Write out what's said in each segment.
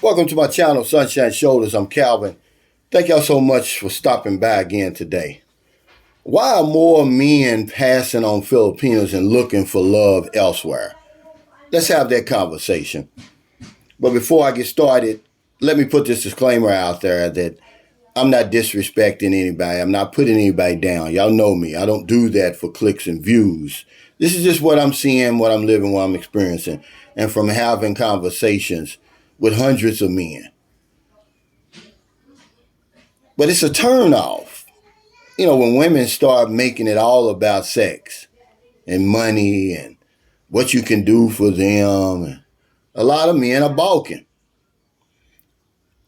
Welcome to my channel, Sunshine Shoulders. I'm Calvin. Thank y'all so much for stopping by again today. Why are more men passing on Filipinas and looking for love elsewhere? Let's have that conversation. But before I get started, let me put this disclaimer out there that I'm not disrespecting anybody. I'm not putting anybody down. Y'all know me. I don't do that for clicks and views. This is just what I'm seeing, what I'm living, what I'm experiencing, and from having conversations with hundreds of men. But it's a turnoff. When women start making it all about sex and money and what you can do for them, a lot of men are balking.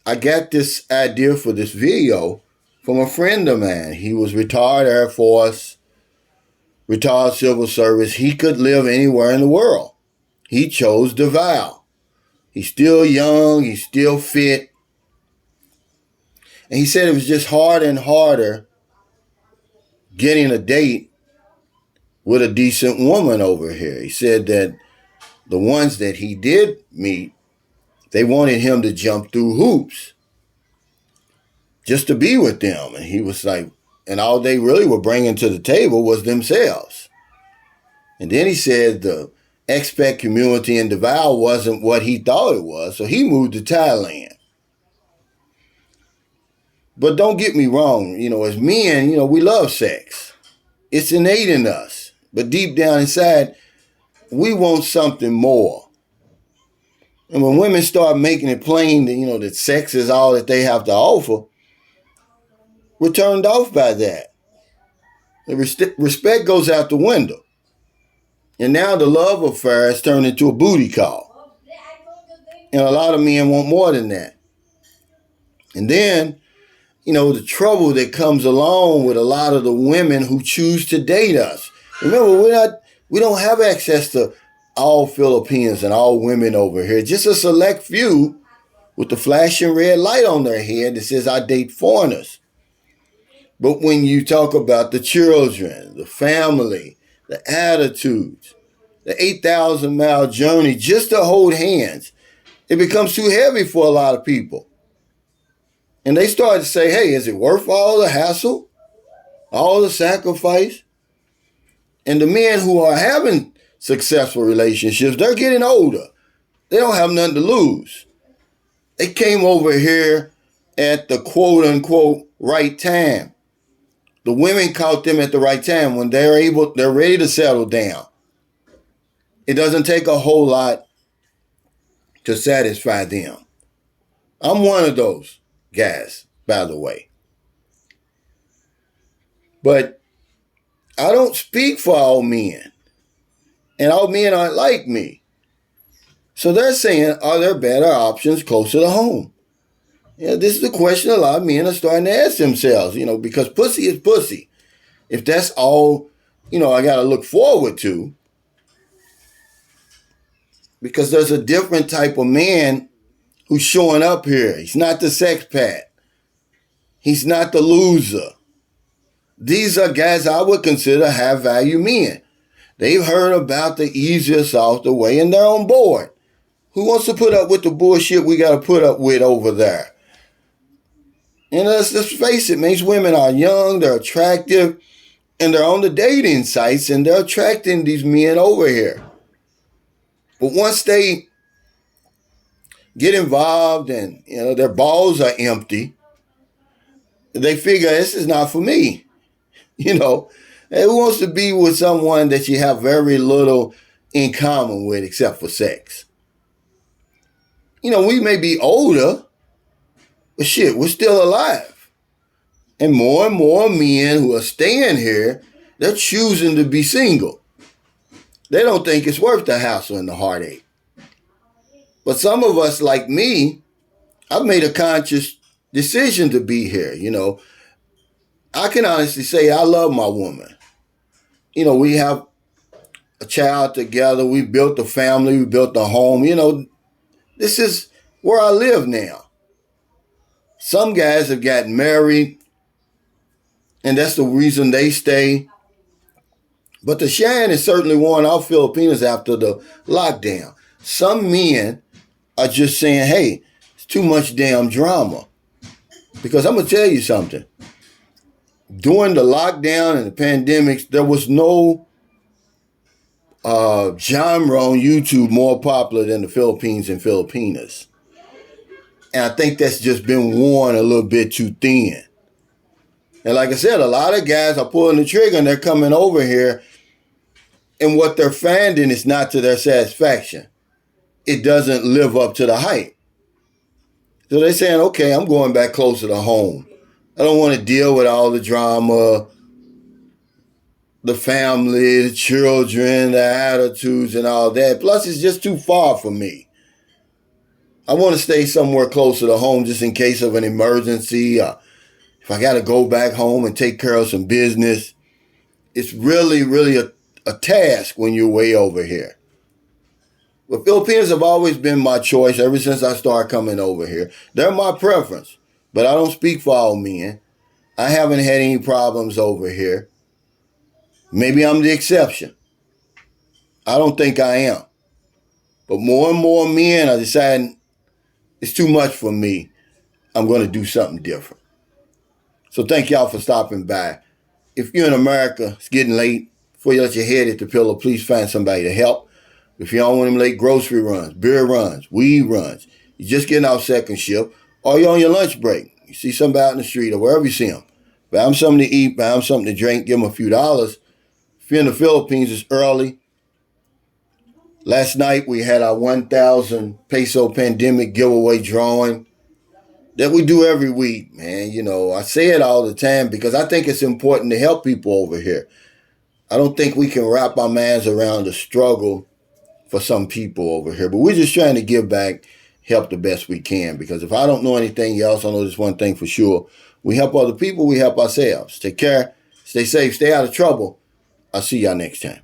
I got this idea for this video from a friend of mine. He was retired Air Force, retired civil service. He could live anywhere in the world. He chose the vow. He's still young. He's still fit. And he said it was just harder and harder getting a date with a decent woman over here. He said that the ones that he did meet, they wanted him to jump through hoops just to be with them. And he was like, and all they really were bringing to the table was themselves. And then he said the expat community in Davao wasn't what he thought it was, so he moved to Thailand. But don't get me wrong, as men, we love sex. It's innate in us. But deep down inside, we want something more. And when women start making it plain that, that sex is all that they have to offer, we're turned off by that. The respect goes out the window. And now the love affair has turned into a booty call. And a lot of men want more than that. And then, the trouble that comes along with a lot of the women who choose to date us. Remember, we don't have access to all Filipinos and all women over here. Just a select few with the flashing red light on their head that says, I date foreigners. But when you talk about the children, the family, the attitudes, the 8,000-mile journey just to hold hands, it becomes too heavy for a lot of people. And they start to say, hey, is it worth all the hassle, all the sacrifice? And the men who are having successful relationships, they're getting older. They don't have nothing to lose. They came over here at the quote-unquote right time. The women caught them at the right time when they're ready to settle down. It doesn't take a whole lot to satisfy them. I'm one of those guys, by the way. But I don't speak for all men. And all men aren't like me. So they're saying, are there better options closer to home? This is the question a lot of men are starting to ask themselves, because pussy is pussy. If that's all, I got to look forward to, because there's a different type of man who's showing up here. He's not the sexpat. He's not the loser. These are guys I would consider high value men. They've heard about the easier, softer way and they're on board. Who wants to put up with the bullshit we got to put up with over there? And let's face it, these women are young, they're attractive, and they're on the dating sites, and they're attracting these men over here. But once they get involved and, their balls are empty, they figure this is not for me. Who wants to be with someone that you have very little in common with except for sex? We may be older, but shit, we're still alive. And more men who are staying here, they're choosing to be single. They don't think it's worth the hassle and the heartache. But some of us, like me, I've made a conscious decision to be here. I can honestly say I love my woman. We have a child together. We built a family. We built a home. This is where I live now. Some guys have gotten married, and that's the reason they stay. But the shine is certainly worn off Filipinas after the lockdown. Some men are just saying, hey, it's too much damn drama. Because I'm going to tell you something. During the lockdown and the pandemics, there was no genre on YouTube more popular than the Philippines and Filipinas. And I think that's just been worn a little bit too thin. And like I said, a lot of guys are pulling the trigger and they're coming over here, and what they're finding is not to their satisfaction. It doesn't live up to the hype. So they're saying, okay, I'm going back closer to home. I don't want to deal with all the drama, the family, the children, the attitudes and all that. Plus, it's just too far for me. I want to stay somewhere closer to home just in case of an emergency. If I got to go back home and take care of some business. It's really, really a task when you're way over here. But Filipinos have always been my choice ever since I started coming over here. They're my preference, but I don't speak for all men. I haven't had any problems over here. Maybe I'm the exception. I don't think I am. But more and more men are deciding it's too much for me. I'm going to do something different. So thank y'all for stopping by. If you're in America, it's getting late. Before you let your head hit the pillow, please find somebody to help. If you don't want them late grocery runs, beer runs, weed runs, you're just getting off second shift, or you're on your lunch break. You see somebody out in the street or wherever you see them. Buy them something to eat, buy them something to drink, give them a few dollars. If you're in the Philippines, it's early. Last night, we had our 1,000 peso pandemic giveaway drawing that we do every week, man. You know, I say it all the time because I think it's important to help people over here. I don't think we can wrap our minds around the struggle for some people over here, but we're just trying to give back, help the best we can, because if I don't know anything else, I know this one thing for sure. We help other people, we help ourselves. Take care, stay safe, stay out of trouble. I'll see y'all next time.